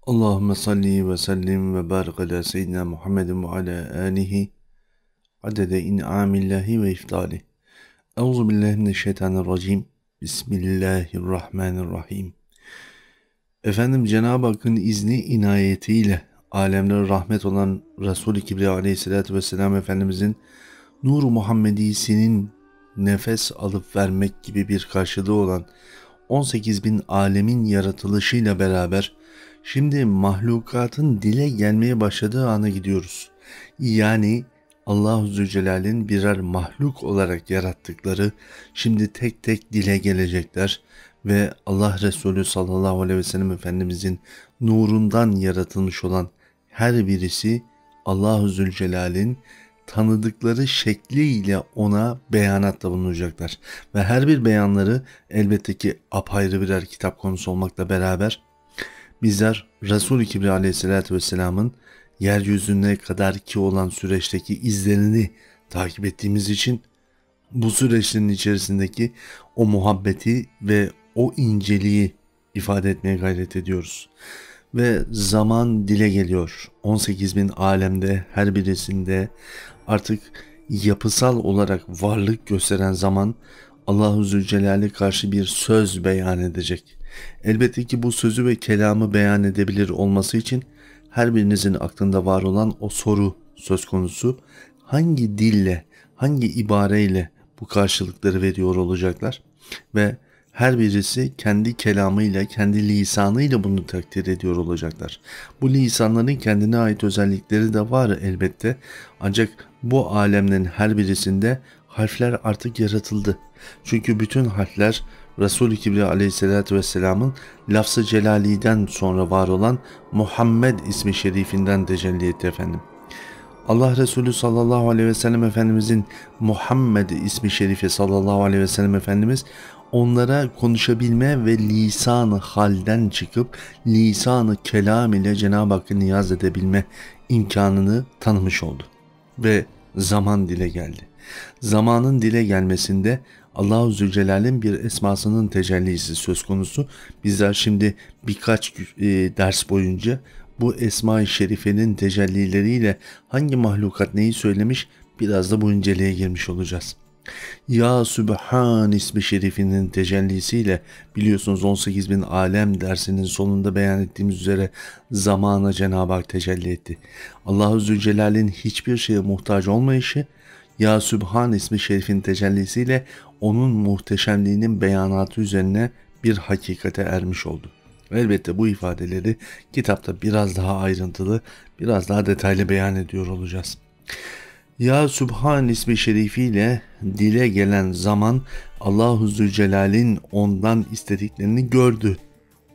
Allahümme salli ve sellim ve barik ala seyyidina Muhammedin ve ala alihi adede in'amillahi ve iftali. Euzu billahi mineşşeytanirracim. Bismillahirrahmanirrahim. Efendim Cenab-ı Hakk'ın izni inayetiyle alemlere rahmet olan Resul-i Kibriya aleyhissalatü vesselam Efendimizin Nur-u Muhammedisinin nefes alıp vermek gibi bir karşılığı olan 18 bin alemin yaratılışıyla beraber şimdi mahlukatın dile gelmeye başladığı ana gidiyoruz. Yani Allah-u Zülcelal'in birer mahluk olarak yarattıkları şimdi tek tek dile gelecekler ve Allah Resulü sallallahu aleyhi ve sellem Efendimizin nurundan yaratılmış olan her birisi Allah-u Zülcelal'in tanıdıkları şekliyle ona beyanatta bulunacaklar. Ve her bir beyanları elbette ki apayrı birer kitap konusu olmakla beraber bizler Resul-i Kibriya aleyhissalatü vesselamın yeryüzüne kadar ki olan süreçteki izlerini takip ettiğimiz için bu süreçlerin içerisindeki o muhabbeti ve o inceliği ifade etmeye gayret ediyoruz. Ve zaman dile geliyor. 18 bin alemde her birisinde artık yapısal olarak varlık gösteren zaman Allah-u Zülcelal'e karşı bir söz beyan edecek. Elbette ki bu sözü ve kelamı beyan edebilir olması için her birinizin aklında var olan o soru söz konusu: hangi dille, hangi ibareyle bu karşılıkları veriyor olacaklar ve her birisi kendi kelamıyla, kendi lisanıyla bunu takdir ediyor olacaklar. Bu lisanların kendine ait özellikleri de var elbette. Ancak bu alemlerin her birisinde harfler artık yaratıldı. Çünkü bütün harfler Resul-i Kibriya aleyhissalatü vesselamın lafz-ı celaliden sonra var olan Muhammed ismi şerifinden tecelli etti efendim. Allah Resulü sallallahu aleyhi ve sellem Efendimizin Muhammed ismi şerifi sallallahu aleyhi ve sellem Efendimiz onlara konuşabilme ve lisan-ı halden çıkıp lisan-ı kelam ile Cenab-ı Hakk'ı niyaz edebilme imkanını tanımış oldu. Ve zaman dile geldi. Zamanın dile gelmesinde Allah-u Zülcelal'in bir esmasının tecellisi söz konusu. Bizler şimdi birkaç ders boyunca bu Esma-i Şerife'nin tecellileriyle hangi mahlukat neyi söylemiş biraz da bu inceliğe girmiş olacağız. Ya Sübhan ismi şerifinin tecellisiyle biliyorsunuz 18 bin alem dersinin sonunda beyan ettiğimiz üzere zamana Cenab-ı Hak tecelli etti. Allah-u Zülcelal'in hiçbir şeye muhtaç olmayışı Ya Sübhan ismi şerifin tecellisiyle onun muhteşemliğinin beyanatı üzerine bir hakikate ermiş oldu. Elbette bu ifadeleri kitapta biraz daha ayrıntılı, biraz daha detaylı beyan ediyor olacağız. Ya Sübhan ismi şerifiyle dile gelen zaman Allah-u Zülcelal'in ondan istediklerini gördü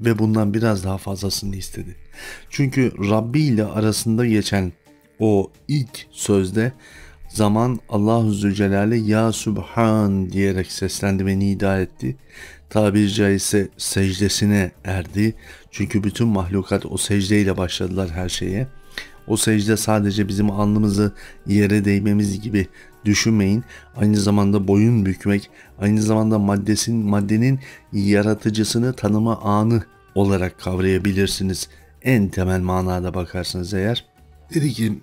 ve bundan biraz daha fazlasını istedi. Çünkü Rabbi ile arasında geçen o ilk sözde zaman Allah-u Zülcelal'e Ya Sübhan diyerek seslendi ve nida etti. Tabiri caizse secdesine erdi. Çünkü bütün mahlukat o secdeyle başladılar her şeye. O secde sadece bizim alnımızı yere değmemiz gibi düşünmeyin. Aynı zamanda boyun bükmek, aynı zamanda maddenin yaratıcısını tanıma anı olarak kavrayabilirsiniz. En temel manada bakarsınız eğer. Dedi ki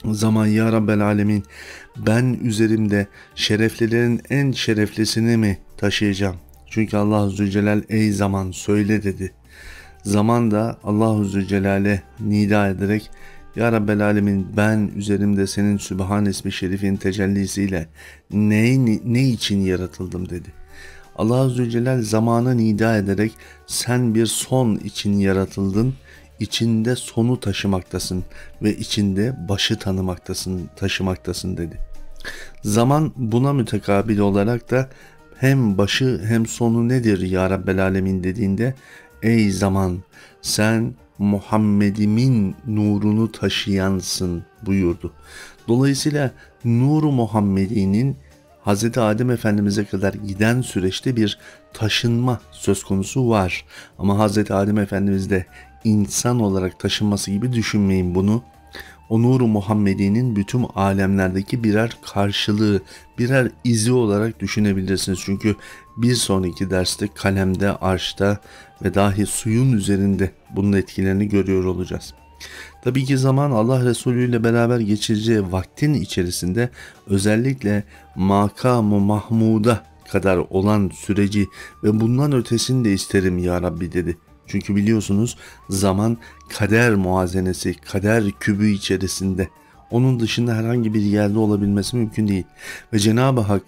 zaman ya Rabbel Alemin, ben üzerimde şereflilerin en şereflisini mi taşıyacağım? Çünkü Allah-u Zülcelal ey zaman söyle dedi. Zaman da Allah-u Zülcelal'e nida ederek Ya Rabbel Alemin, ben üzerimde senin Sübhan ismi şerifin tecellisiyle ne için yaratıldım dedi. Allah-u Zülcelal zamana nida ederek sen bir son için yaratıldın, içinde sonu taşımaktasın ve içinde başı taşımaktasın dedi. Zaman buna mütekabil olarak da hem başı hem sonu nedir ya Rabbel Alemin dediğinde ey zaman sen Muhammed'imin nurunu taşıyansın buyurdu. Dolayısıyla nuru Muhammedi'nin Hz. Adem Efendimiz'e kadar giden süreçte bir taşınma söz konusu var. Ama Hz. Adem Efendimiz de insan olarak taşınması gibi düşünmeyin bunu. O nuru Muhammedi'nin bütün alemlerdeki birer karşılığı, birer izi olarak düşünebilirsiniz. Çünkü bir sonraki derste kalemde, arşta ve dahi suyun üzerinde bunun etkilerini görüyor olacağız. Tabii ki zaman Allah Resulü ile beraber geçireceği vaktin içerisinde özellikle makam-ı mahmuda kadar olan süreci ve bundan ötesini de isterim ya Rabbi dedi. Çünkü biliyorsunuz zaman kader muazenesi, kader kübü içerisinde. Onun dışında herhangi bir yerde olabilmesi mümkün değil. Ve Cenab-ı Hak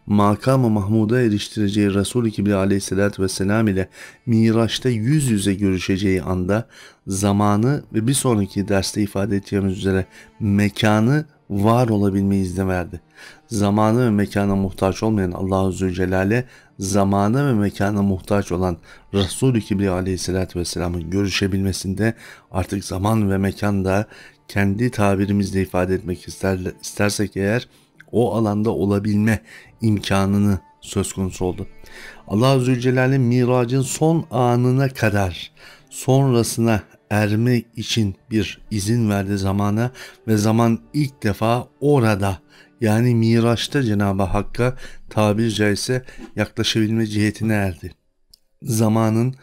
makam-ı mahmuda eriştireceği Resul-i Kibriya aleyhissalatü vesselam ile Miraç'ta yüz yüze görüşeceği anda zamanı ve bir sonraki derste ifade edeceğimiz üzere mekanı var olabilme izni verdi. Zamanı ve mekana muhtaç olmayan Allah-u Zülcelal'e zamana ve mekana muhtaç olan Resul-i Kibriya aleyhissalatü vesselamın görüşebilmesinde artık zaman ve mekanda kendi tabirimizle ifade etmek istersek eğer o alanda olabilme imkanını söz konusu oldu. Allah Zülcelal'in miracın son anına kadar sonrasına ermek için bir izin verdi zamana ve zaman ilk defa orada yani Miraç'ta Cenab-ı Hakk'a tabiri caizse yaklaşabilme cihetine erdi. Zamanın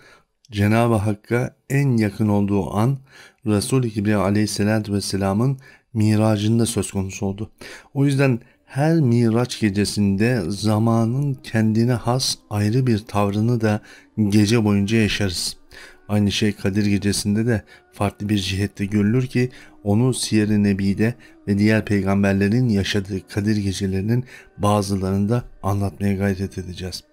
Cenab-ı Hakk'a en yakın olduğu an Resul-i Kibriya aleyhissalatü vesselamın miracında söz konusu oldu. O yüzden her Miraç gecesinde zamanın kendine has ayrı bir tavrını da gece boyunca yaşarız. Aynı şey Kadir gecesinde de farklı bir cihette görülür ki onu Siyer-i Nebi'de ve diğer peygamberlerin yaşadığı Kadir gecelerinin bazılarında anlatmaya gayret edeceğiz.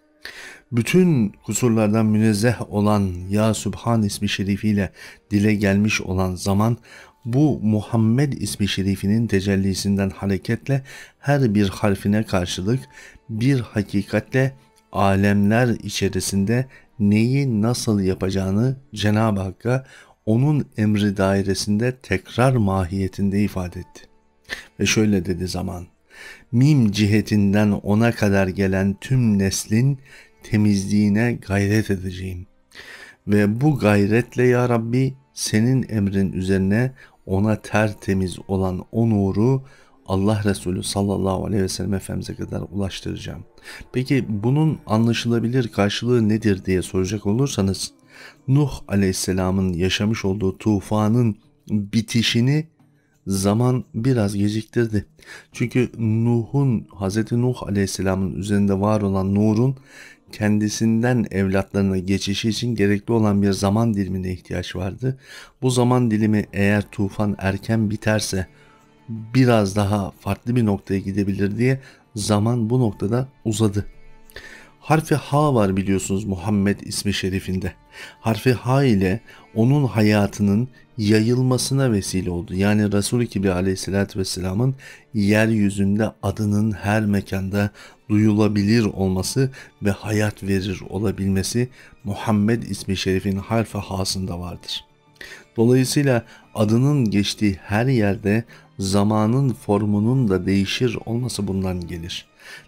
Bütün kusurlardan münezzeh olan Ya Sübhan ismi şerifiyle dile gelmiş olan zaman bu Muhammed ismi şerifinin tecellisinden hareketle her bir harfine karşılık bir hakikatle alemler içerisinde neyi nasıl yapacağını Cenab-ı Hakk'a onun emri dairesinde tekrar mahiyetinde ifade etti. Ve şöyle dedi zaman: mim cihetinden ona kadar gelen tüm neslin temizliğine gayret edeceğim. Ve bu gayretle ya Rabbi senin emrin üzerine ona tertemiz olan o nuru Allah Resulü sallallahu aleyhi ve sellem Efendimiz'e kadar ulaştıracağım. Peki bunun anlaşılabilir karşılığı nedir diye soracak olursanız, Nuh aleyhisselamın yaşamış olduğu tufanın bitişini zaman biraz geciktirdi. Çünkü Hazreti Nuh aleyhisselamın üzerinde var olan nurun kendisinden evlatlarına geçişi için gerekli olan bir zaman dilimine ihtiyaç vardı. Bu zaman dilimi eğer tufan erken biterse biraz daha farklı bir noktaya gidebilir diye zaman bu noktada uzadı. Harfi H var biliyorsunuz Muhammed ismi şerifinde. Harfi H ile onun hayatının yayılmasına vesile oldu. Yani Resul-i Kibriya aleyhissalatü vesselamın yeryüzünde adının her mekanda duyulabilir olması ve hayat verir olabilmesi Muhammed ismi şerifin harfi H'sında vardır. Dolayısıyla adının geçtiği her yerde zamanın formunun da değişir olması bundan gelir.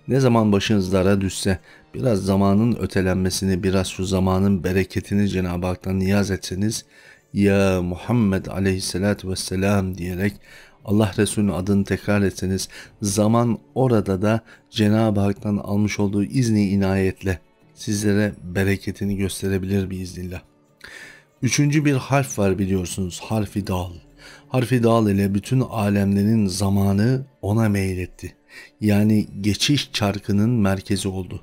Ne zaman başınız dara düşse biraz zamanın ötelenmesini, biraz şu zamanın bereketini Cenab-ı Hak'tan niyaz etseniz, ya Muhammed aleyhissalatü vesselam diyerek Allah Resulü'nün adını tekrar etseniz, zaman orada da Cenab-ı Hak'tan almış olduğu izni inayetle sizlere bereketini gösterebilir biiznillah. Üçüncü bir harf var biliyorsunuz, harfi dal. Harfi dal ile bütün alemlerin zamanı ona meyletti. Yani geçiş çarkının merkezi oldu.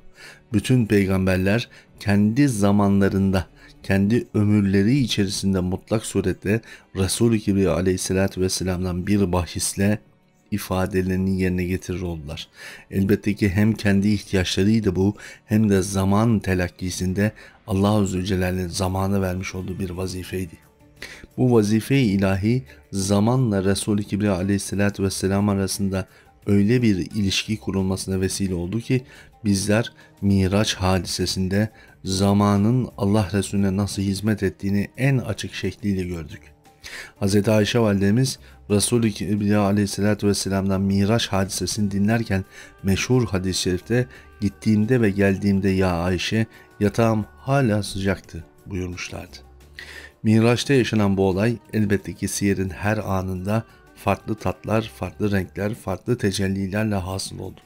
Bütün peygamberler kendi zamanlarında, kendi ömürleri içerisinde mutlak surette Resul-i Kibriya aleyhissalatü vesselam'dan bir bahisle ifadelerini yerine getirir oldular. Elbette ki hem kendi ihtiyaçlarıydı bu, hem de zaman telakkisinde Allah-u Zülcelal'in zamana vermiş olduğu bir vazifeydi. Bu vazife-i ilahi zamanla Resul-i Kibriya aleyhissalatü vesselam arasında öyle bir ilişki kurulmasına vesile oldu ki bizler Miraç hadisesinde zamanın Allah Resulüne nasıl hizmet ettiğini en açık şekliyle gördük. Hz. Ayşe validemiz Resul-i Kibriya aleyhissalatü vesselam'dan Miraç hadisesini dinlerken meşhur hadis-i şerifte gittiğimde ve geldiğimde ya Ayşe yatağım hala sıcaktı buyurmuşlardı. Miraç'ta yaşanan bu olay elbette ki siyerin her anında farklı tatlar, farklı renkler, farklı tecellilerle hasıl oldu.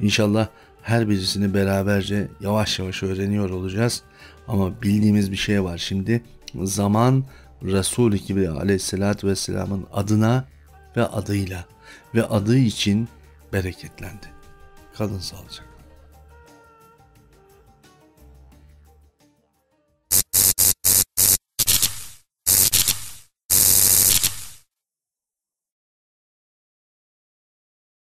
İnşallah her birisini beraberce yavaş yavaş öğreniyor olacağız. Ama bildiğimiz bir şey var şimdi. Zaman Resul-i Kibriya aleyhissalatü vesselamın adına ve adıyla ve adı için bereketlendi. Kalın sağlıcakla.